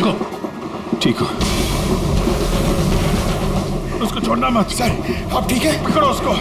ठीक हो? ठीक हो? उसको छोड़ना मत। सर आप ठीक है? पकड़ो उसको।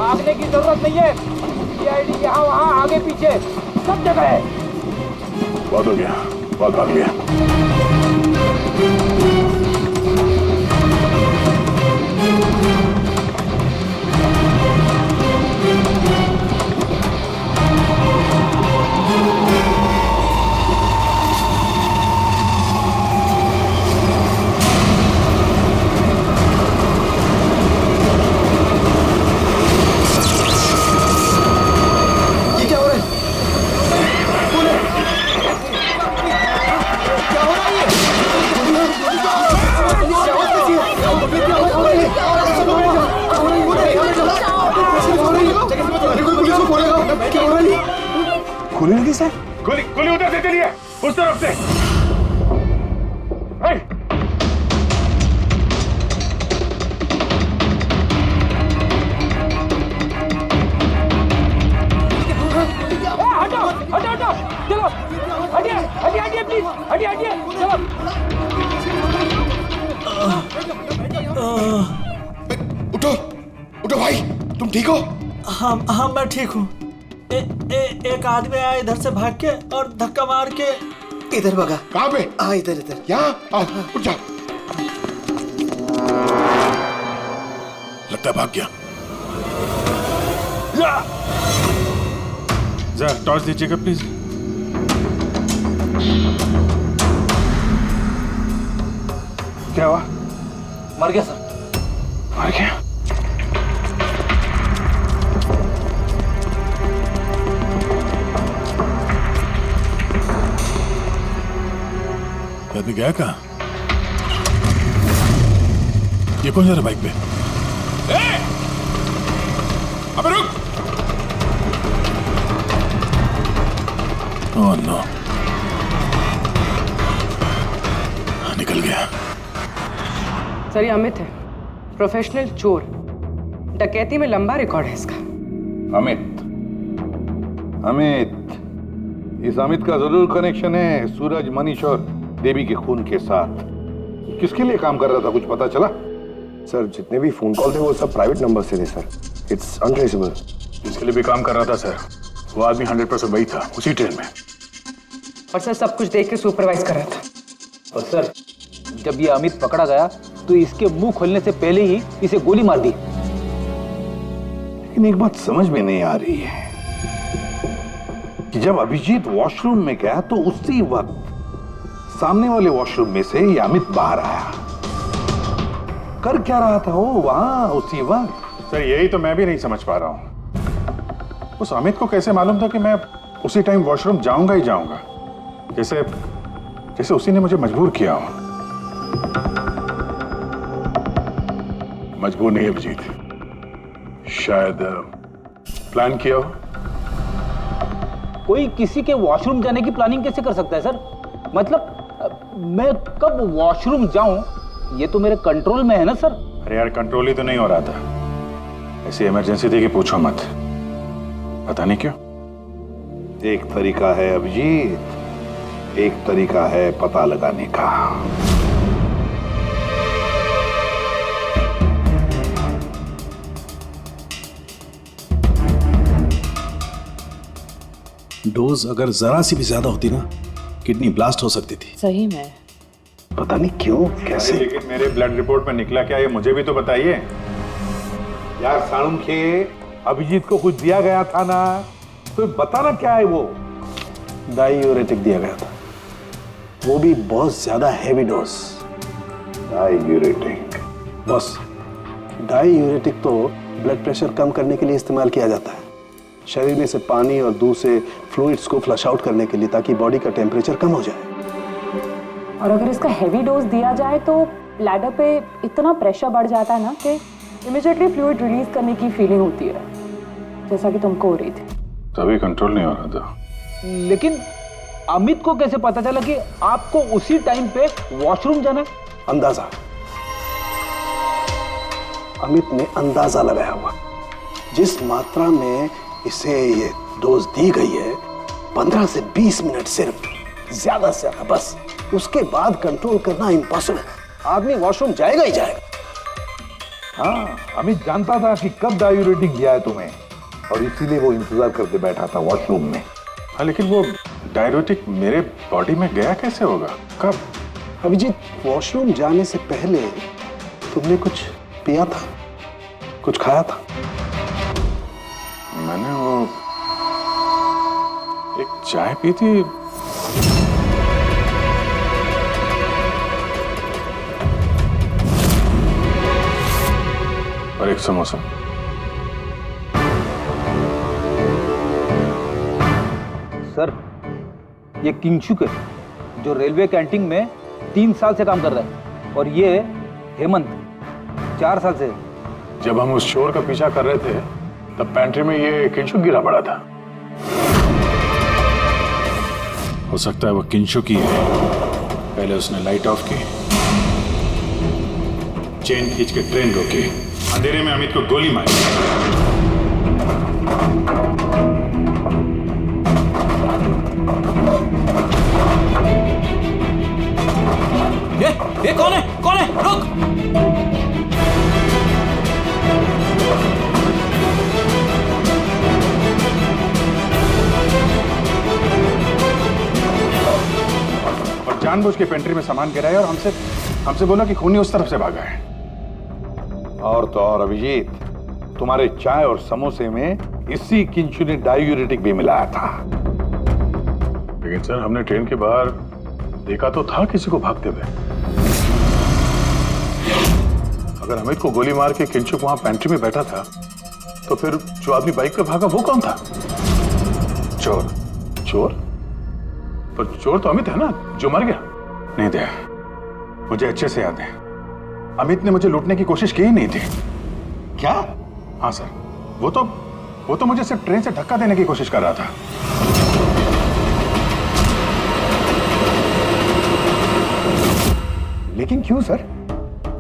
भागने की जरूरत नहीं है। सीआईडी यहाँ वहाँ आगे पीछे सब जगह है। बहुत हो गया, बहुत भाग लिया। गोली लगी सर? गोली गोली उधर से चलिए, उस तरफ से। हटो हटो हटो, चलो हटिए हटिए हटिए प्लीज, हटिए हटिए चलो। उठो उठो भाई, तुम ठीक हो? हाँ हाँ मैं ठीक हूँ। एक आदमी आया इधर से भाग के और धक्का मार के इधर भगा। कहाँ पे? हाँ इधर इधर। यहाँ आओ, उठ जाओ। लगता है भाग गया। जरा टॉर्च दीजिएगा प्लीज। क्या हुआ? मर गया सर। मर गया? आदमी गया कहाँ? ये कौन जा रहा बाइक पे? अबे रुक! ओह नो, निकल गया। सर ये अमित है, प्रोफेशनल चोर। डकैती में लंबा रिकॉर्ड है इसका। अमित, इस अमित का जरूर कनेक्शन है सूरज, मनीष और देवी के खून के साथ। किसके लिए काम कर रहा था, कुछ पता चला? सर जितने भी फोन कॉल थे वो सब प्राइवेट नंबर से थे सर। It's untraceable. जिसके लिए भी काम कर रहा था सर, वो आदमी 100% वही था, उसी ट्रेन में। और सर सब कुछ देख के सुपरवाइज कर रहा था। और सर जब ये अमित पकड़ा गया तो इसके मुंह खोलने से पहले ही इसे गोली मार दी। लेकिन एक बात समझ में नहीं आ रही है कि जब अभिजीत वॉशरूम में गया तो उसी वक्त सामने वाले वॉशरूम में से ये अमित बाहर आया। कर क्या रहा था वो वहां उसी वक्त? सर यही तो मैं भी नहीं समझ पा रहा हूँ। उस अमित को कैसे मालूम था कि मैं उसी टाइम वॉशरूम जाऊंगा ही जाऊंगा? जैसे जैसे उसी ने मुझे मजबूर किया हो। मजबूर नहीं है अभिजीत, शायद प्लान किया हो। कोई किसी के वॉशरूम जाने की प्लानिंग कैसे कर सकता है सर? मतलब मैं कब वॉशरूम जाऊं ये तो मेरे कंट्रोल में है ना सर। अरे यार कंट्रोल ही तो नहीं हो रहा था। ऐसी इमरजेंसी थी कि पूछो मत। पता नहीं क्यों। एक तरीका है अभिजीत, एक तरीका है पता लगाने का। डोज अगर जरा सी भी ज्यादा होती ना, किडनी ब्लास्ट हो सकती थी। सही में पता नहीं क्यों कैसे। लेकिन मेरे ब्लड रिपोर्ट में निकला क्या, ये मुझे भी तो बताइए। यार साणुखे, अभिजीत को कुछ दिया गया था ना, तो बताना क्या है वो। डायूरेटिक दिया गया था, वो भी बहुत ज्यादा हैवी डोज। डायूरेटिक? बस डायूरेटिक तो ब्लड प्रेशर कम करने के लिए इस्तेमाल किया जाता है, शरीर में से पानी और दूध से फ्लूइड्स को फ्लश आउट करने के लिए, ताकि बॉडी का टेम्परेचर कम हो जाए। और अगर इसका हैवी डोज दिया जाए तो ब्लैडर पे इतना प्रेशर बढ़ जाता है ना कि इमीडिएटली फ्लूइड रिलीज करने की फीलिंग होती है, जैसा कि तुमको हो रही थी। तभी कंट्रोल नहीं हो रहा था। लेकिन अमित को कैसे पता चला कि आपको उसी टाइम पे वॉशरूम जाना है? अंदाजा, अमित ने अंदाजा लगाया हुआ। जिस मात्रा में इसे ये डोज दी गई है, 15 से 20 मिनट सिर्फ, ज्यादा से ज्यादा, बस उसके बाद कंट्रोल करना इम्पॉसिबल। आदमी वॉशरूम जाएगा ही जाएगा। हाँ, अमित जानता था कि कब डायूरेटिक दिया है तुम्हें, और इसीलिए वो इंतजार करके बैठा था वॉशरूम में। हाँ, लेकिन वो डायूरेटिक मेरे बॉडी में गया कैसे होगा, कब? अभिजीत, वॉशरूम जाने से पहले तुमने कुछ पिया था, कुछ खाया था? मैंने वो एक चाय पी थी। और एक समोसा। सर, ये किंगशुक है, जो रेलवे कैंटीन में 3 साल से काम कर रहा है, और ये हेमंत 4 साल से। जब हम उस चोर का पीछा कर रहे थे, तब पेंट्री में ये किंशुक गिरा पड़ा था। हो सकता है वो किंशुक ही है। पहले उसने लाइट ऑफ की, चेन खींच के ट्रेन रोकी, अंधेरे में अमित को गोली मारी। ये कौन है? कौन है? रुक! और जानबूझ के पेंट्री में सामान गिराया और हमसे बोला कि खूनी उस तरफ से भागा है। और तो और अभिजीत, तुम्हारे चाय और समोसे में इसी किंचु ने डायूरेटिक भी मिलाया था। लेकिन सर, हमने ट्रेन के बाहर देखा तो था किसी को भागते हुए। अगर अमित को गोली मार के किंचुक वहां पेंट्री में बैठा था, तो फिर जो आदमी बाइक पे भागा वो कौन था? चोर। चोर? पर चोर तो अमित है ना, जो मर गया। नहीं दया, मुझे अच्छे से याद है, अमित ने मुझे लूटने की कोशिश की ही नहीं थी। क्या? हाँ सर, वो तो मुझे सिर्फ ट्रेन से धक्का देने की कोशिश कर रहा था। लेकिन क्यों सर?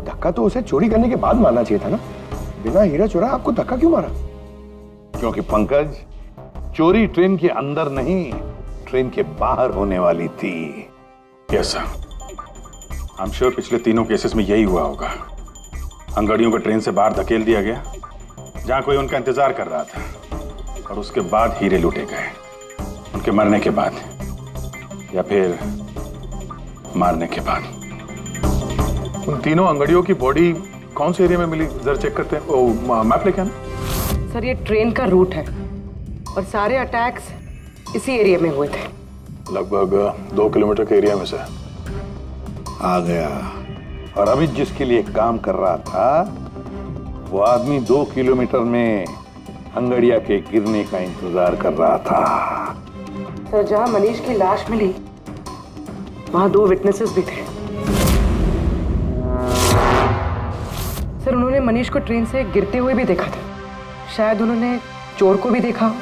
धक्का तो उसे चोरी करने के बाद मारना चाहिए था ना। बिना हीरा चोरा आपको धक्का क्यों मारा? क्योंकि पंकज, चोरी ट्रेन के अंदर नहीं, ट्रेन के बाहर होने वाली थी। Yes sir, I am sure पिछले तीनों केसेस में यही हुआ होगा। अंगड़ियों को ट्रेन से बाहर धकेल दिया गया, जहां कोई उनका इंतजार कर रहा था, और उसके बाद हीरे लूटे गए, उनके मरने के बाद या फिर मारने के बाद। उन तीनों अंगड़ियों की बॉडी कौन से एरिया में मिली, जरा चेक करते हैं। ओ, मैप लेके आना। सर, ये ट्रेन का रूट है और सारे अटैक्स इसी एरिया में हुए थे। लगभग 2 किलोमीटर के एरिया में से आ गया। और अमित जिसके लिए काम कर रहा था, वो आदमी 2 किलोमीटर में अंगड़िया के गिरने का इंतजार कर रहा था। सर, जहां मनीष की लाश मिली, वहां 2 विटनेसेस भी थे। सर, उन्होंने मनीष को ट्रेन से गिरते हुए भी देखा था। शायद उन्होंने चोर को भी देखा।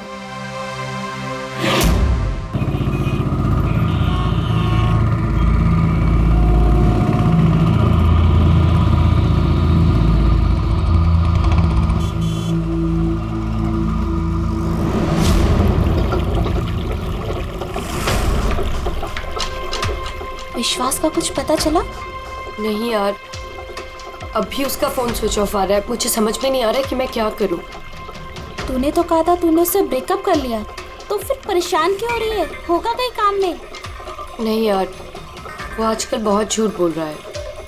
विश्वास का कुछ पता चला? नहीं यार, अभी उसका फोन स्विच ऑफ आ रहा है। मुझे समझ में नहीं आ रहा है कि मैं क्या करूं। तूने तो कहा था तूने उससे ब्रेकअप कर लिया, तो फिर परेशान क्यों हो रही है? होगा कहीं काम में? नहीं यार, वो आजकल बहुत झूठ बोल रहा है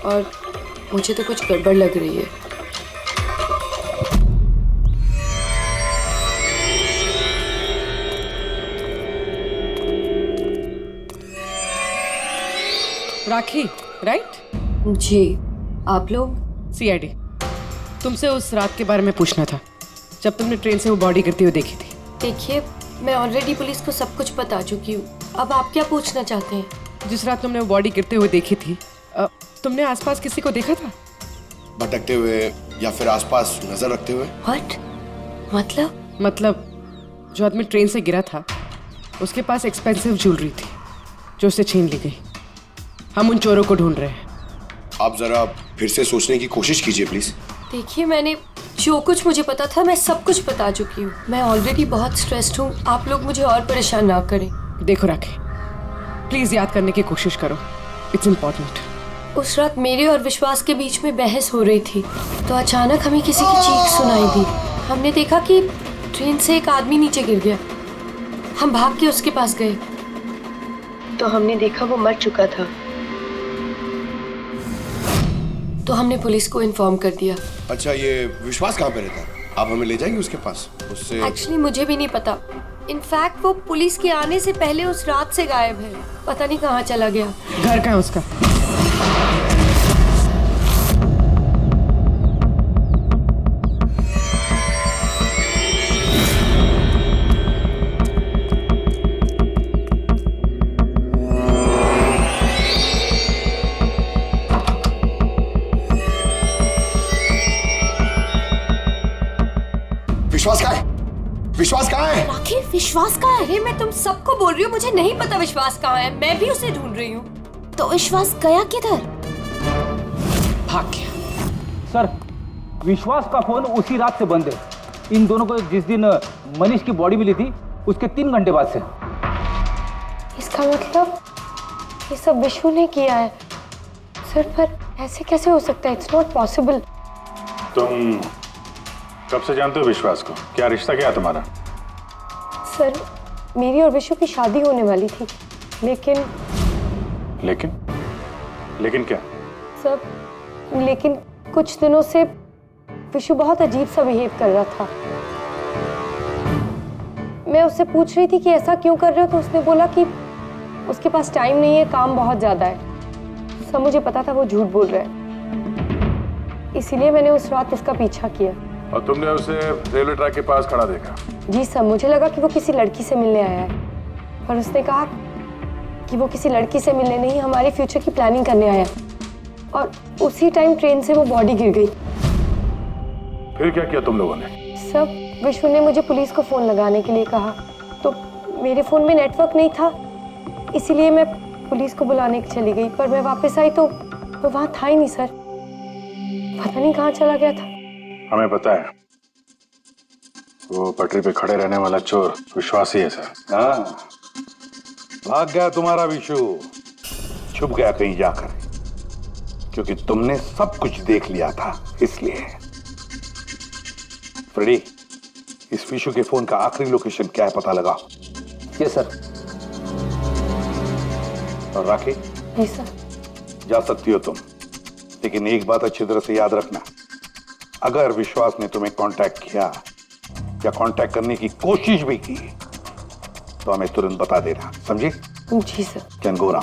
और मुझे तो कुछ गड़बड़ लग रही है। राखी, राइट? जी, आप लोग? सीआईडी। तुमसे उस रात के बारे में पूछना था जब तुमने ट्रेन से वो बॉडी गिरती हुई देखी थी। देखिए, मैं ऑलरेडी पुलिस को सब कुछ बता चुकी हूँ। अब आप क्या पूछना चाहते हैं? जिस रात तुमने वो बॉडी गिरते हुए देखी थी, तुमने आसपास किसी को देखा था? भटकते हुए या फिर आसपास नजर रखते हुए? What? मतलब जो आदमी ट्रेन से गिरा था उसके पास एक्सपेंसिव ज्वेलरी थी जो उससे छीन ली गई। हम उन चोरों को ढूंढ रहे हैं। आप जरा फिर से सोचने की कोशिश कीजिए प्लीज। देखिए, मैंने जो कुछ मुझे पता था मैं सब कुछ बता चुकी हूँ। मैं ऑलरेडी बहुत स्ट्रेस्ड हूँ। आप लोग मुझे और परेशान ना करें। देखो राखी, प्लीज याद करने की कोशिश करो। It's important. उस रात मेरे और विश्वास के बीच में बहस हो रही थी तो अचानक हमें किसी की चीख सुनाई दी। हमने देखा कि ट्रेन से एक आदमी नीचे गिर गया। हम भाग के उसके पास गए तो हमने देखा वो मर चुका था। तो हमने पुलिस को इन्फॉर्म कर दिया। अच्छा, ये विश्वास कहाँ पे रहता है? आप हमें ले जाएंगे उसके पास? उससे एक्चुअली मुझे भी नहीं पता। इनफैक्ट वो पुलिस के आने से पहले उस रात से गायब है। पता नहीं कहाँ चला गया। घर कहाँ है उसका? विश्वास कहाँ है? विश्वास कहाँ है? राखी, विश्वास कहाँ है? अरे मैं तुम सबको बोल रही हूँ, मुझे नहीं पता विश्वास कहाँ है। मैं भी उसे ढूंढ रही हूँ। तो विश्वास गया किधर? भाग गया। सर, विश्वास का फोन उसी रात से बंद है। इन दोनों को जिस दिन मनीष की बॉडी मिली थी उसके 3 घंटे बाद से। इसका मतलब ये सब विशु ने किया है। सर, पर ऐसे कैसे हो सकता है? It's not possible. तुम कब से जानते हो विश्वास को? क्या रिश्ता क्या है तुम्हारा? सर, मेरी और विशु की शादी होने वाली थी, लेकिन क्या? सर, लेकिन कुछ दिनों से विशु बहुत अजीब सा बिहेव कर रहा था। मैं उससे पूछ रही थी कि ऐसा क्यों कर रहे हो, तो उसने बोला कि उसके पास टाइम नहीं है, काम बहुत ज्यादा है। सब मुझे पता था वो झूठ बोल रहा है, इसीलिए मैंने उस रात उसका पीछा किया। और तुमने उसे रेलवे ट्रैक के पास खड़ा देखा? जी सर, मुझे लगा कि वो किसी लड़की से मिलने आया है, पर उसने कहा कि वो किसी लड़की से मिलने नहीं, हमारे फ्यूचर की प्लानिंग करने आया। और उसी टाइम ट्रेन से वो बॉडी गिर गई। फिर क्या किया तुम लोगों ने? सब विशु ने मुझे पुलिस को फोन लगाने के लिए कहा, तो मेरे फोन में नेटवर्क नहीं था, इसीलिए मैं पुलिस को बुलाने चली गई। पर मैं वापस आई तो वो वहां था ही नहीं सर। पता नहीं कहाँ चला गया था। हमें पता है, वो पटरी पे खड़े रहने वाला चोर विश्वास ही है सर। हाँ, भाग गया तुम्हारा विशु, छुप गया कहीं जाकर, क्योंकि तुमने सब कुछ देख लिया था इसलिए। फ्रेडी, इस विशु के फोन का आखिरी लोकेशन क्या है पता लगा। Yes sir. और राखी? जी सर। जा सकती हो तुम, लेकिन एक बात अच्छी तरह से याद रखना, अगर विश्वास ने तुम्हें कांटेक्ट किया या कांटेक्ट करने की कोशिश भी की तो हमें तुरंत बता देना, समझी? जी sir. Can go now.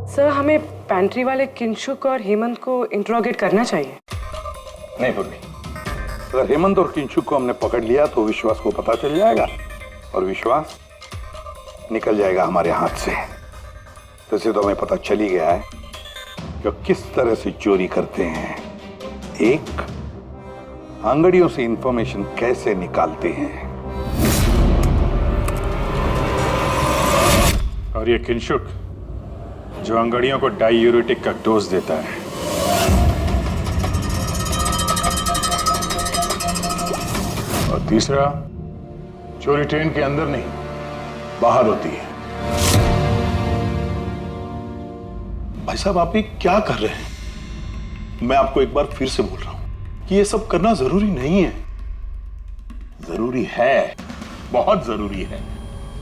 Sir, हमें पैंट्री वाले किंशुक और हेमंत को इंट्रोगेट करना चाहिए। नहीं पूर्वी, अगर हेमंत और किंशुक को हमने पकड़ लिया तो विश्वास को पता चल जाएगा और विश्वास निकल जाएगा हमारे हाथ से। वैसे तो हमें पता चल ही गया है कि किस तरह से चोरी करते हैं, एक अंगड़ियों से इंफॉर्मेशन कैसे निकालते हैं। और ये किंशुक जो अंगड़ियों को डायूरेटिक का डोज देता है। और तीसरा, चोरी ट्रेन के अंदर नहीं बाहर होती है। भाई साहब, आप ये क्या कर रहे हैं? मैं आपको एक बार फिर से बोल रहा हूं कि ये सब करना जरूरी नहीं है। जरूरी है, बहुत जरूरी है।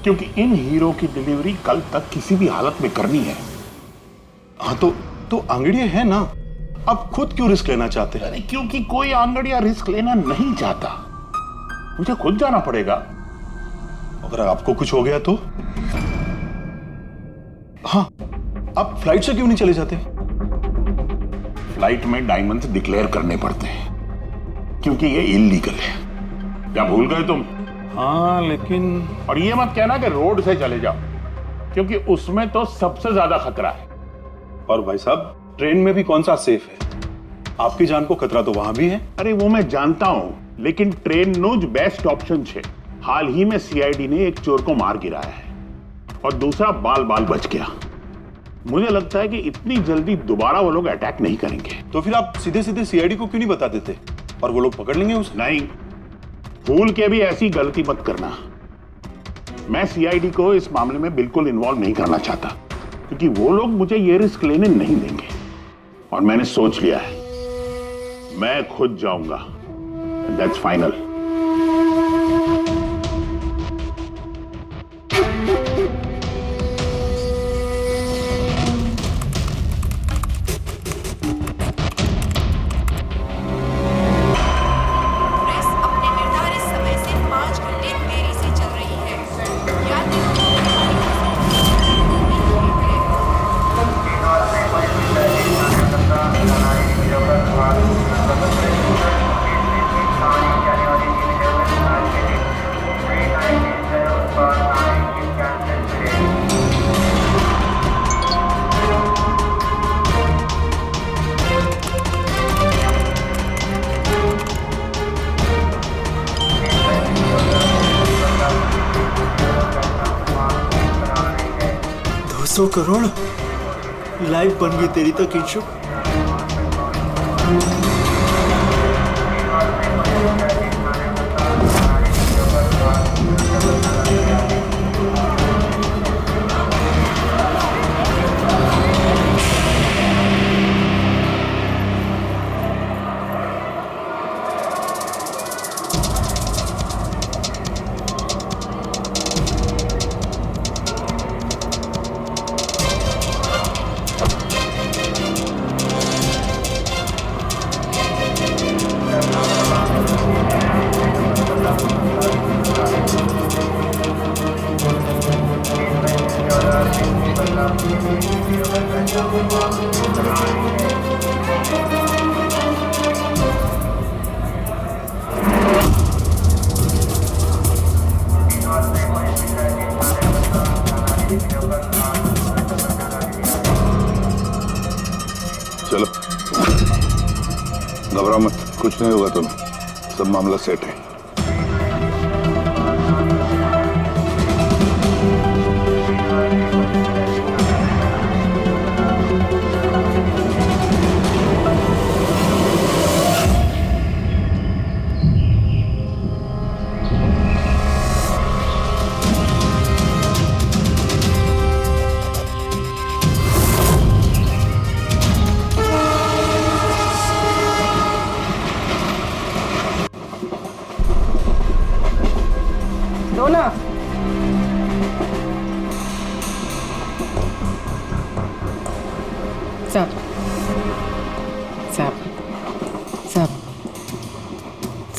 क्योंकि इन हीरो की डिलीवरी कल तक किसी भी हालत में करनी है। हाँ तो आंगड़िया है ना, आप खुद क्यों रिस्क लेना चाहते हैं? अरे क्योंकि कोई आंगड़िया रिस्क लेना नहीं चाहता, मुझे खुद जाना पड़ेगा। अगर आपको कुछ हो गया तो? हाँ, आप फ्लाइट से क्यों नहीं चले जाते? फ्लाइट में डायमंड्स डिक्लेयर करने पड़ते हैं क्योंकि ये इलीगल है। क्या भूल गए तुम? हाँ लेकिन और ये मत कहना कि रोड से चले जाओ, क्योंकि उसमें तो सबसे ज्यादा खतरा है। और भाई साहब, ट्रेन में भी कौन सा सेफ है? आपकी जान को खतरा तो वहां भी है। अरे वो मैं जानता हूं, लेकिन ट्रेन नोज बेस्ट ऑप्शन है। हाल ही में सीआईडी ने एक चोर को मार गिराया है और दूसरा बाल बाल बच गया। मुझे लगता है कि इतनी जल्दी दोबारा वो लोग अटैक नहीं करेंगे। तो फिर आप सीधे सीधे सीआईडी को क्यों नहीं बता देते और वो लोग पकड़ लेंगे उसे? नहीं, भूल के भी ऐसी गलती मत करना। मैं सीआईडी को इस मामले में बिल्कुल इन्वॉल्व नहीं करना चाहता, क्योंकि वो लोग मुझे ये रिस्क लेने नहीं देंगे। और मैंने सोच लिया है, मैं खुद जाऊंगा। That's final. करोड़ लाइफ बन गई तेरी तो किंशु। चलो, घबराओ मत, कुछ नहीं होगा तुम्हें, सब मामला सेट है।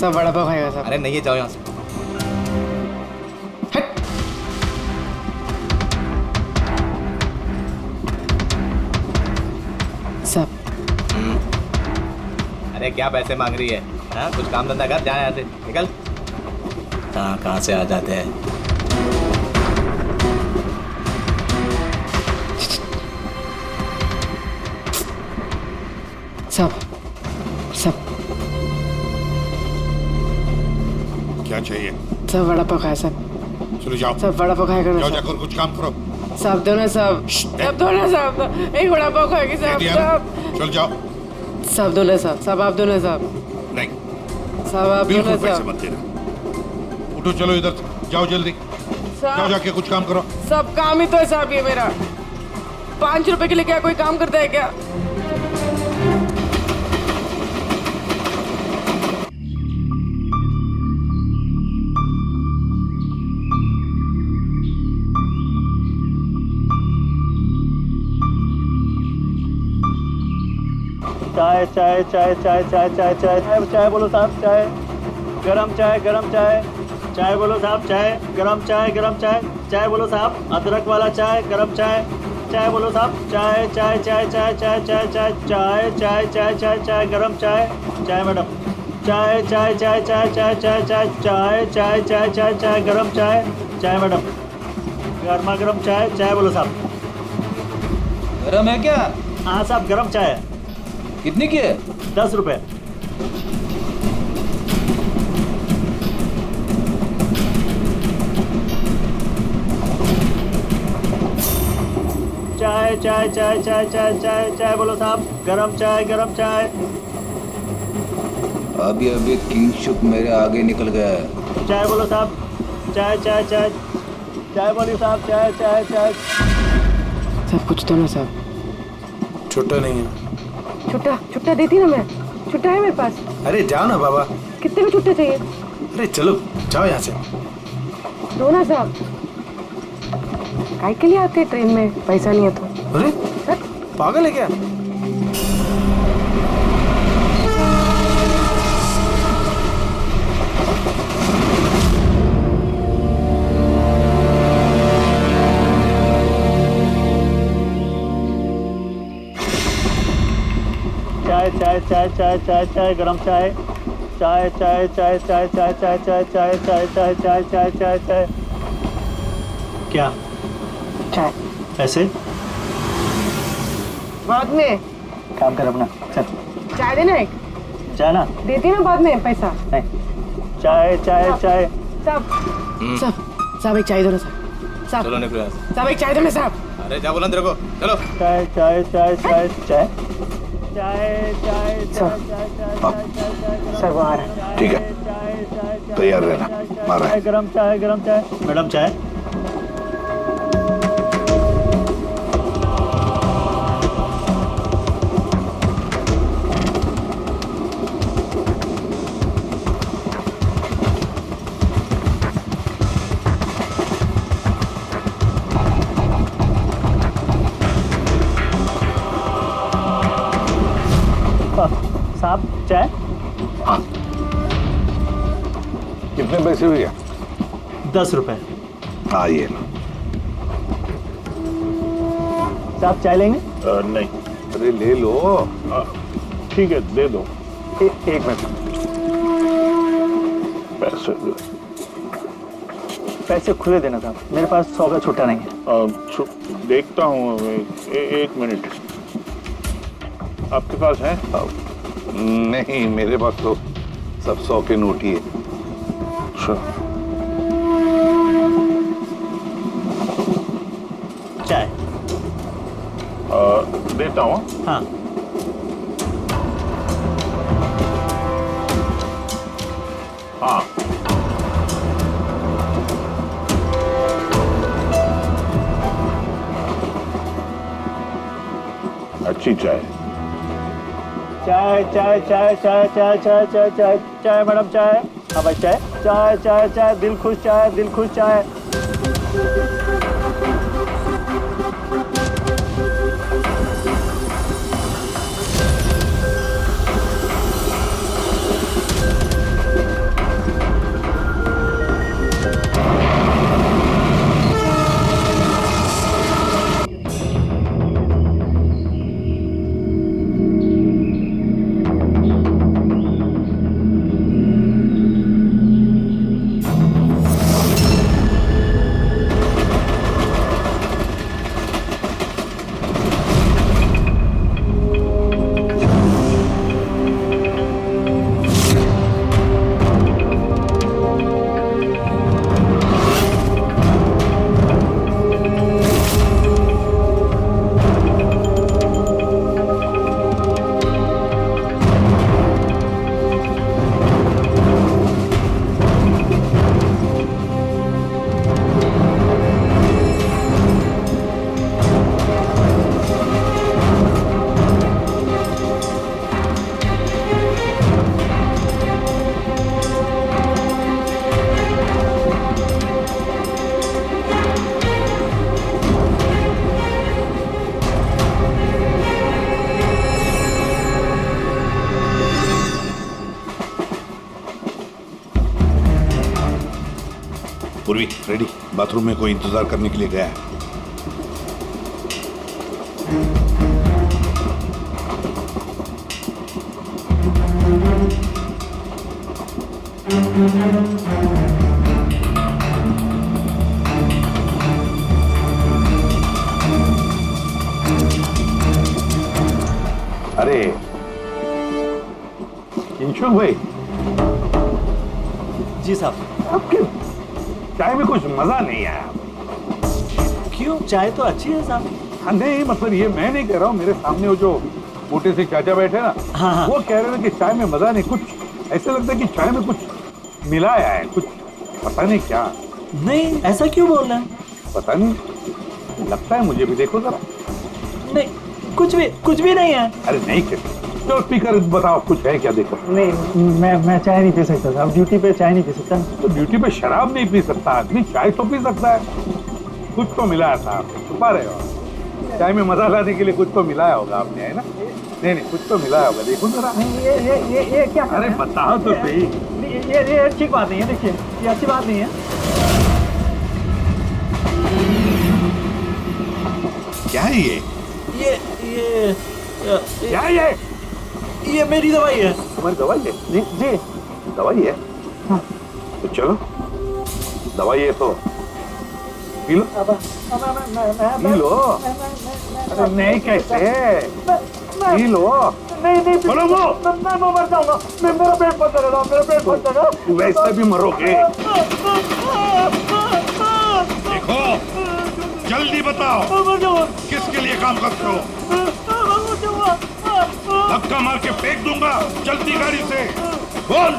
सब बड़ा पाव खाएगा सब। अरे नहीं है, जाओ यहाँ से। सब। अरे क्या पैसे मांग रही है? हाँ, कुछ काम धंधा कर, जा यहाँ से, निकल। कहाँ से आ जाते हैं। सब सब क्या चाहिए? सब वड़ा पाव खाए सब। चलो जाओ, सब वड़ा पाव खाएगा ना। जाओ जाकर कुछ काम करो। सब दो ना सब। सब दो ना सब। एक वड़ा पाव खाएगी सब। सब। चल जाओ। सब दो ना सब। सब आप दो ना सब। नहीं। सब आप दो ना पैसे सब। मत देना। उठो, चलो इधर से, जाओ जल्दी। जाओ जाके कुछ काम करो। सब काम ही तो है साहब ये मेरा। 5 रुपए के लिए क्या कोई काम करता है क्या? चाय चाय चाय चाय चाय चाय चाय चाय चाय बोलो साहब चाय गरम चाय चाय बोलो साहब चाय गरम चाय चाय बोलो साहब अदरक वाला चाय गरम चाय बोलो साहब चाय चाय चाय चाय चाय चाय चाय चाय चाय चाय चाय चाय गरम चाय मैडम चाय चाय चाय चाय चाय चाय चाय चाय चाय चाय चाय चाय गरम चाय मैडम गर्मा गर्म चाय बोलो साहब गरम है क्या? हाँ साहब गरम चाय है। कितने की है? 10 रुपए। चाय चाय चाय चाय चाय चाय चाय बोलो साहब गरम चाय अभी किंगशुक मेरे आगे निकल गया है। चाय बोलो साहब चाय बोलिए साहब चाय सब कुछ तो ना साहब। छुट्टा नहीं है। छुट्टा देती ना मैं। छुट्टा है मेरे पास। अरे जाओ ना बाबा। कितने में छुट्टा चाहिए? अरे चलो जाओ यहाँ से। दो ना साहब। काय के लिए आते ट्रेन में पैसा नहीं है तो? अरे पागल है क्या? चाय गरम चाय क्या चाय पैसे बाद में काम कर अपना चल चाय देना एक। चाय ना देती ना बाद में पैसा। नहीं चाय साहब एक चाय दो ना साहब। चलो निकलो यहाँ से। साहब एक चाय दो ना साहब। अरे क्या बोला तेरे को? चलो। सर वो आ रहा है। ठीक है तैयार रहना। मारा है। गरम चाय मैडम चाय साहब चाय। हाँ कितने पैसे भैया? 10 रुपए। हाँ ये लो। साहब चाय लेंगे? नहीं। अरे ले लो। ठीक है दे दो। एक मिनट। पैसे खुले देना साहब मेरे पास 100 का छुट्टा नहीं है। देखता हूँ एक मिनट। आपके पास है? नहीं मेरे पास तो सब 100 के नोट ही है। चाय देता हूँ। हाँ हाँ अच्छी चाय। चाय मैडम चाय। हाँ भाई चाय दिल खुश चाय। पूर्वी रेडी, बाथरूम में कोई इंतजार करने के लिए गया है। अरे किंशुक भाई। जी साहब। आपके चाय में कुछ मजा नहीं आया। क्यों? चाय तो अच्छी है साहब। हाँ नहीं, मतलब ये मैं नहीं कह रहा हूँ, मेरे सामने वो जो मोटे से चाचा बैठे ना, हाँ। वो कह रहे थे कि चाय में मजा नहीं, कुछ ऐसे लगता है कि चाय में कुछ मिलाया है, कुछ पता नहीं क्या। नहीं, ऐसा क्यों बोल रहे हैं? पता नहीं, लगता है मुझे भी, देखो जरा। नहीं, कुछ भी नहीं है। अरे नहीं क्या, तो स्पीकर बताओ कुछ है क्या, देखो। नहीं, मैं चाय नहीं पी सकता साहब, ड्यूटी पे चाय नहीं पी सकता। तो ड्यूटी पे शराब नहीं पी सकता आदमी, चाय तो पी सकता है। कुछ तो मिलाया था आपने, छुपा रहे हो। चाय में मजा लाने के लिए कुछ तो मिलाया होगा आपने, है ना? नहीं, कुछ तो मिलाया होगा, देखो जरा। ये क्या? अरे बताओ तो सही। ये ठीक बात नहीं है, देखिए, ये अच्छी बात नहीं है। क्या है ये? क्या है ये मेरी दवाई है। तुम्हारी दवाई है? जी। दवाई है? हाँ। तो चलो, दवाई है तो पी लो। P low. अरे नहीं, कैसे पी लो? नहीं बोलो वो। मैं मर जाऊंगा। मेरा पेट फट जाएगा, मेरा पेट फट जाएगा। वैसे भी मरोगे। देखो, जल्दी बताओ, किसके लिए काम करते हो? धक्का मार के फेंक दूंगा, जल्दी गाड़ी से बोल।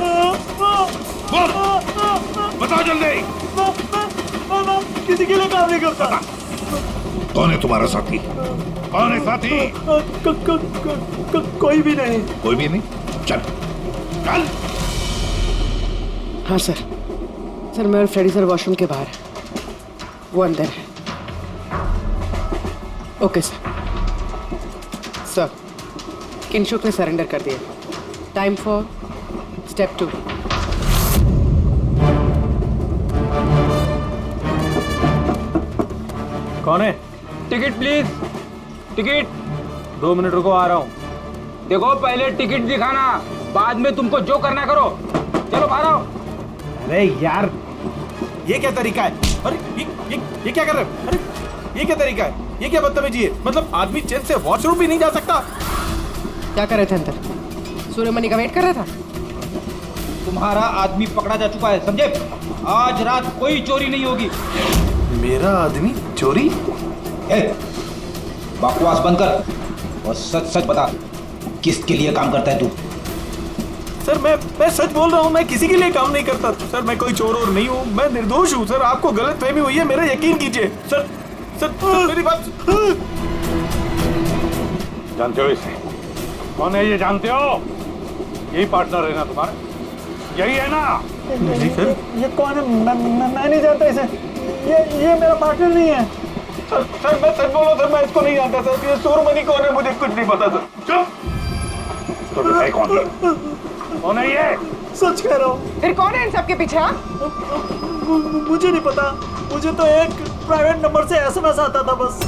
बताओ जल्दी। किसी के लिए काम नहीं करता। कौन है तुम्हारा साथी? कौन है साथी? कोई भी नहीं। कोई भी नहीं? चल। हाँ सर मैं और फ्रेडी सर वॉशरूम के बाहर है, वो अंदर है। ओके सर किंशुक ने सरेंडर कर दिया। Time for step 2। कौन है? Ticket please, ticket. 2 मिनट रुको, आ रहा हूँ। देखो, पहले टिकट दिखाना, बाद में तुमको जो करना करो। चलो बाहर आओ। अरे यार, ये क्या तरीका है? अरे ये क्या कर रहे हो? अरे ये क्या तरीका है? ये क्या बदतमीजी है? मतलब आदमी चैन से वॉशरूम भी नहीं जा सकता। क्या कर रहे थे अंदर? सूर्यमणि का वेट कर रहा था। तुम्हारा आदमी पकड़ा जा चुका है, समझे? आज रात कोई चोरी नहीं होगी। मेरा आदमी चोरी? बकवास बंद कर और सच बता, किसके लिए काम करता है तू? सर मैं सच बोल रहा हूँ, मैं किसी के लिए काम नहीं करता सर। मैं कोई चोर और नहीं हूँ, मैं निर्दोष हूँ सर। आपको गलतफहमी हुई है, मेरा यकीन कीजिए सर। मेरी बात। जानते हो इसे? कौन है ये? जानते हो? यही पार्टनर है ना तुम्हारा? यही है ना? नहीं सर, ये कौन है? मैं नहीं जानता इसे। ये मेरा पार्टनर नहीं है सर। मैं सच बोल रहा हूँ सर, मैं इसको नहीं जानता सर। ये सूर्यमणि कौन है मुझे कुछ नहीं पता सर। चुप। तो बताए कौन है ये? सच कह रहा हूँ। फिर कौन है इन सबके पीछे? मुझे नहीं पता, मुझे तो एक प्राइवेट नंबर से एसएमएस आता था बस।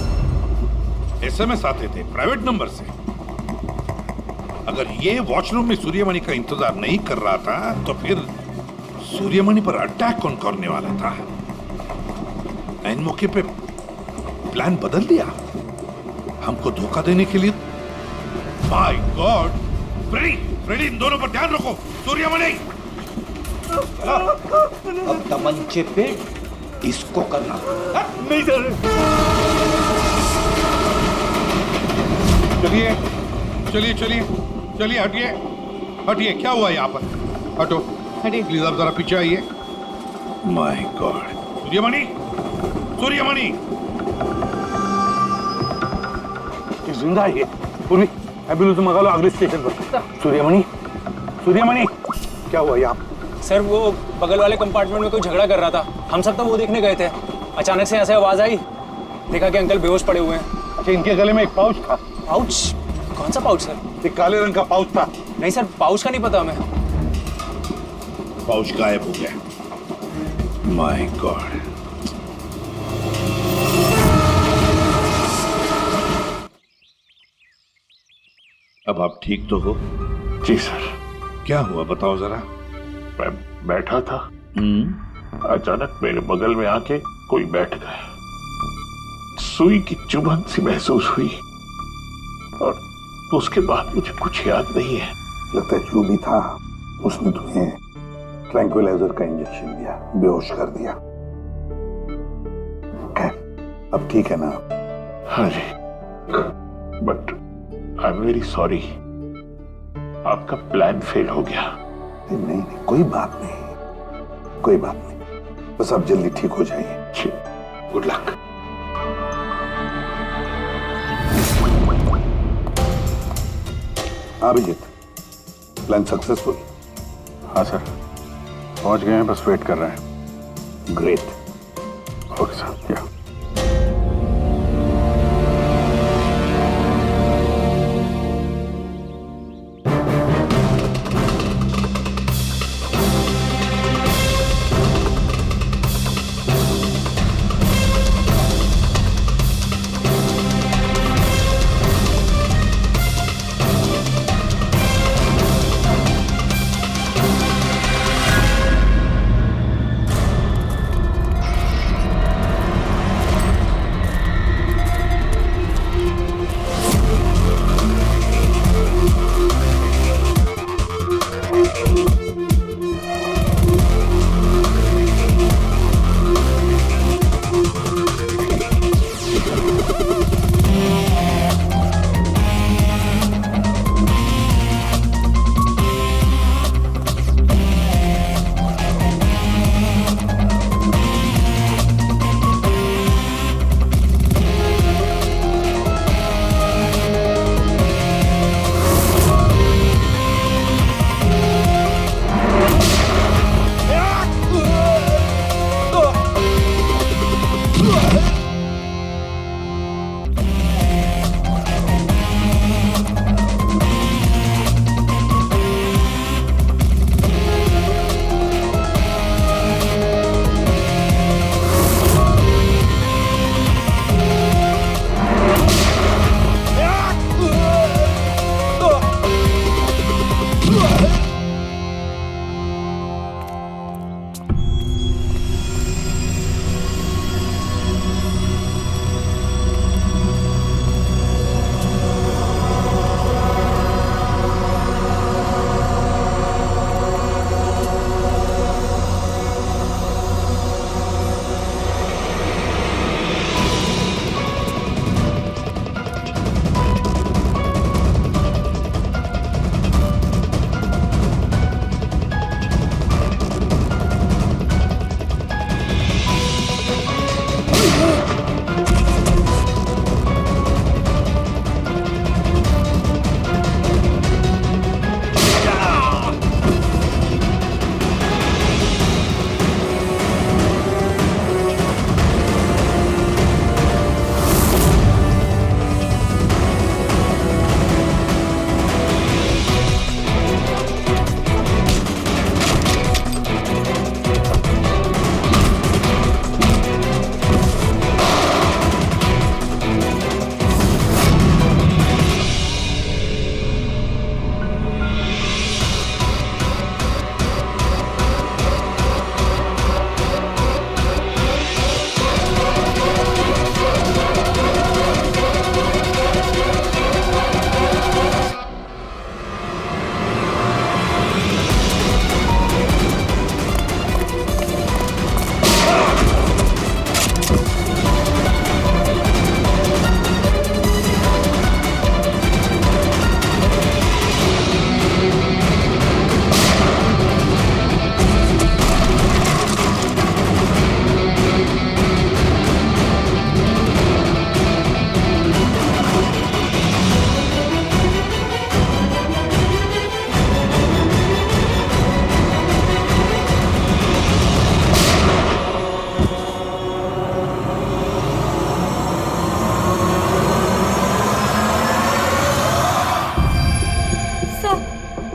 एसएमएस आते थे प्राइवेट नंबर से? अगर ये वॉशरूम में सूर्यमणि का इंतजार नहीं कर रहा था, तो फिर सूर्यमणि पर अटैक कौन करने वाला था? इन मौके पे प्लान बदल दिया हमको धोखा देने के लिए। My God! फ्रेडी, इन दोनों पर ध्यान रखो। सूर्यमणि, अब तमंचे पे इसको करना। नहीं सर। चलिए, हटिए। क्या हुआ यहाँ पर? हटो, प्लीज आप जरा पीछे आइए। My God! सूर्यमणि जिंदा है? पूरी एम्बुलेंस मंगा लो अगले स्टेशन पर। सूर्यमणि क्या हुआ यहाँ? सर वो बगल वाले कंपार्टमेंट में कोई झगड़ा कर रहा था, हम सब तो वो देखने गए थे। अचानक से ऐसे आवाज आई, देखा कि अंकल बेहोश पड़े हुए हैं। अच्छा, इनके गले में एक पाउच था। पाउच? कौन सा पाउच सर? एक काले रंग का पाउच था। नहीं सर, पाउच का नहीं पता हमें। पाउच गायब हो गया। My God! अब आप ठीक तो हो? जी सर। क्या हुआ बताओ जरा। मैं बैठा था, अचानक मेरे बगल में आके कोई बैठ गया। सुई की चुभन सी महसूस हुई और उसके बाद मुझे कुछ याद नहीं है। लगता है जो भी था उसने तुम्हें ट्रैंक्विलाइजर का इंजेक्शन दिया, बेहोश कर दिया। खैर अब ठीक है ना? हाँ जी, but I am very sorry, आपका प्लान फेल हो गया। नहीं, कोई बात नहीं, कोई बात नहीं, बस आप जल्दी ठीक हो जाइए। Good luck. Abhijit, plan successful? हाँ सर, पहुंच गए हैं, बस वेट कर रहे हैं। ग्रेट। Okay sir. या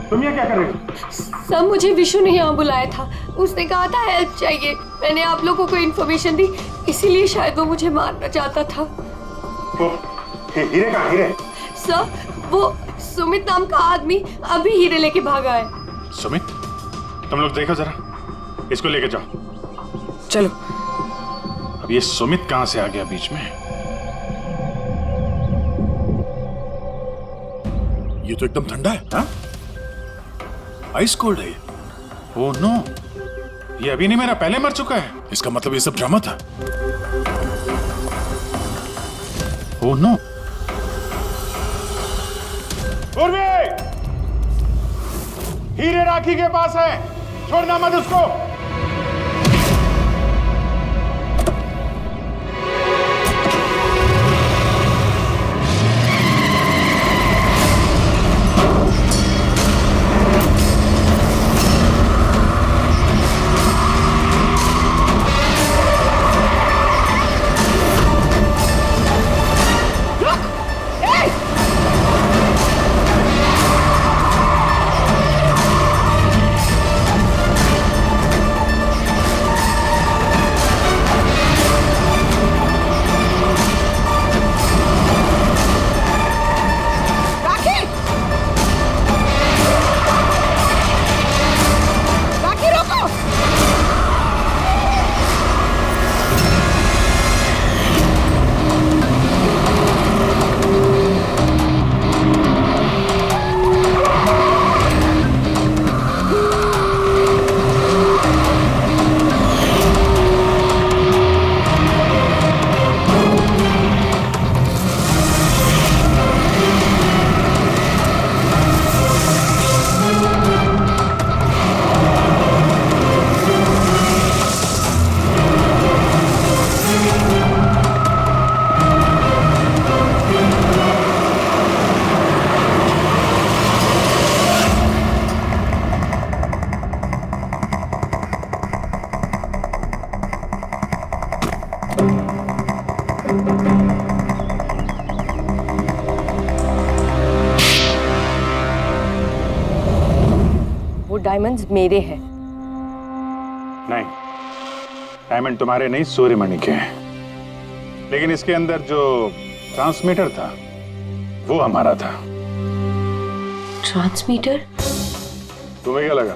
तुम यहाँ क्या कर रहे हो? सब मुझे विशु ने यहाँ बुलाया था, उसने कहा था हेल्प चाहिए, मैंने आप लोगों को इन्फॉर्मेशन दी, इसीलिए शायद वो मुझे मारना चाहता था। हीरे कहाँ? हीरे सर वो सुमित नाम का आदमी अभी हीरे लेके भागा है। सुमित, तुम लोग देखो जरा, इसको लेके जाओ। चलो। अब ये सुमित कहां से आ गया बीच में? ये तो एकदम ठंडा है। हाँ? आइस कोल्ड है ये। ओह नो, ये अभी नहीं मेरा, पहले मर चुका है। इसका मतलब ये सब ड्रामा था। Oh no. उर्वी, हीरे राखी के पास है, छोड़ना मत उसको। डायमंड्स मेरे हैं। नहीं, डायमंड तुम्हारे नहीं, सूर्यमणि के हैं। लेकिन इसके अंदर जो ट्रांसमीटर था वो हमारा था। ट्रांसमीटर? तुम्हें क्या लगा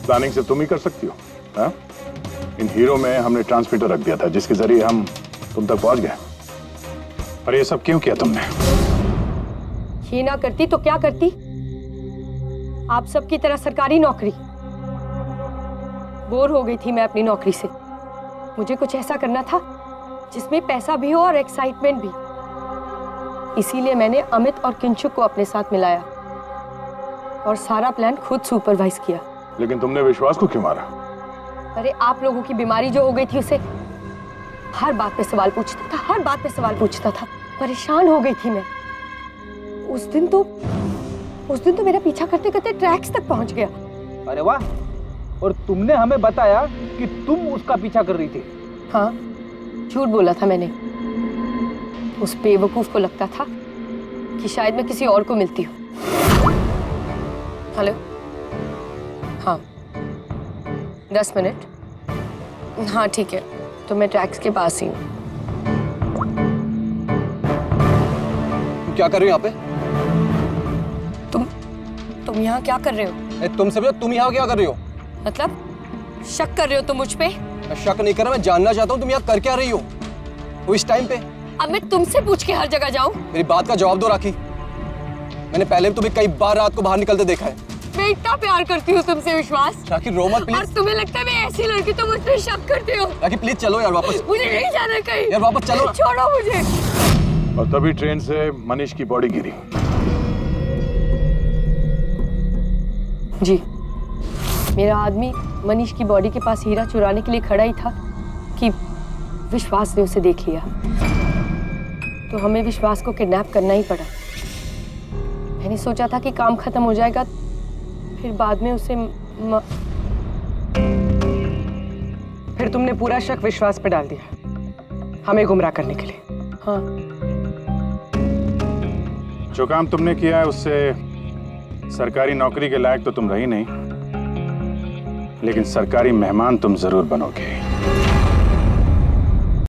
प्लानिंग से तुम ही कर सकती हो? हाँ? इन हीरो में हमने ट्रांसमीटर रख दिया था जिसके जरिए हम तुम तक पहुंच गए। पर ये सब क्यों किया तुमने? ये ना करती तो क्या करती? आप सबकी तरह सरकारी नौकरी। बोर हो गई थी मैं अपनी नौकरी से। मुझे कुछ ऐसा करना था जिसमें पैसा भी हो और एक्साइटमेंट भी। इसीलिए मैंने अमित और किंचुक को अपने साथ मिलाया और सारा प्लान खुद सुपरवाइज किया। लेकिन तुमने विश्वास को क्यों मारा? अरे आप लोगों की बीमारी जो हो गई थी उसे हर बात पे सवाल पूछता था, हर बात पे सवाल पूछता था। परेशान हो गई थी मैं। उस दिन तो मेरा पीछा करते करते ट्रैक्स तक पहुंच गया। अरे वाह, और तुमने हमें बताया कि तुम उसका पीछा कर रही थी। हाँ, झूठ बोला था मैंने। उस बेवकूफ को लगता था कि शायद मैं किसी और को मिलती हूँ। हेलो, हाँ 10 मिनट। हाँ ठीक है, तो मैं ट्रैक्स के पास ही हूँ। क्या कर रहे हो यहाँ पे? तुम यहाँ क्या कर रहे हो? तुमसे भी तुम यहाँ क्या कर रही हो? मतलब शक कर रहे हो तुम मुझ पे? मैं शक नहीं कर रहा, मैं जानना चाहता हूँ तुम यहाँ कर क्या रही हो वो इस टाइम पे। अब मैं तुमसे पूछ के हर जगह जाऊँ? मेरी बात का जवाब दो राखी। मैंने पहले भी तुम्हें कई बार रात को बाहर निकलते देखा है। मैं इतना प्यार करती हूँ तुमसे विश्वास। राखी रो मत प्लीज। और तुम्हें लगता है मैं ऐसी लड़की तो मुझ पे शक करते हो? राखी प्लीज चलो यार वापस। मुझे नहीं जाना कहीं। यार वापस चलो। छोड़ो मुझे। और तभी ट्रेन से मनीष की बॉडी गिरी। जी, मेरा आदमी मनीष की बॉडी के पास हीरा चुराने के लिए खड़ा ही था कि विश्वास ने उसे देख लिया। तो हमें विश्वास को किडनैप करना ही पड़ा। मैंने सोचा था कि काम खत्म हो जाएगा, फिर बाद में उसे फिर तुमने पूरा शक विश्वास पे डाल दिया हमें गुमराह करने के लिए। हाँ, जो काम तुमने किया है उससे सरकारी नौकरी के लायक तो तुम रही नहीं, लेकिन सरकारी मेहमान तुम जरूर बनोगे।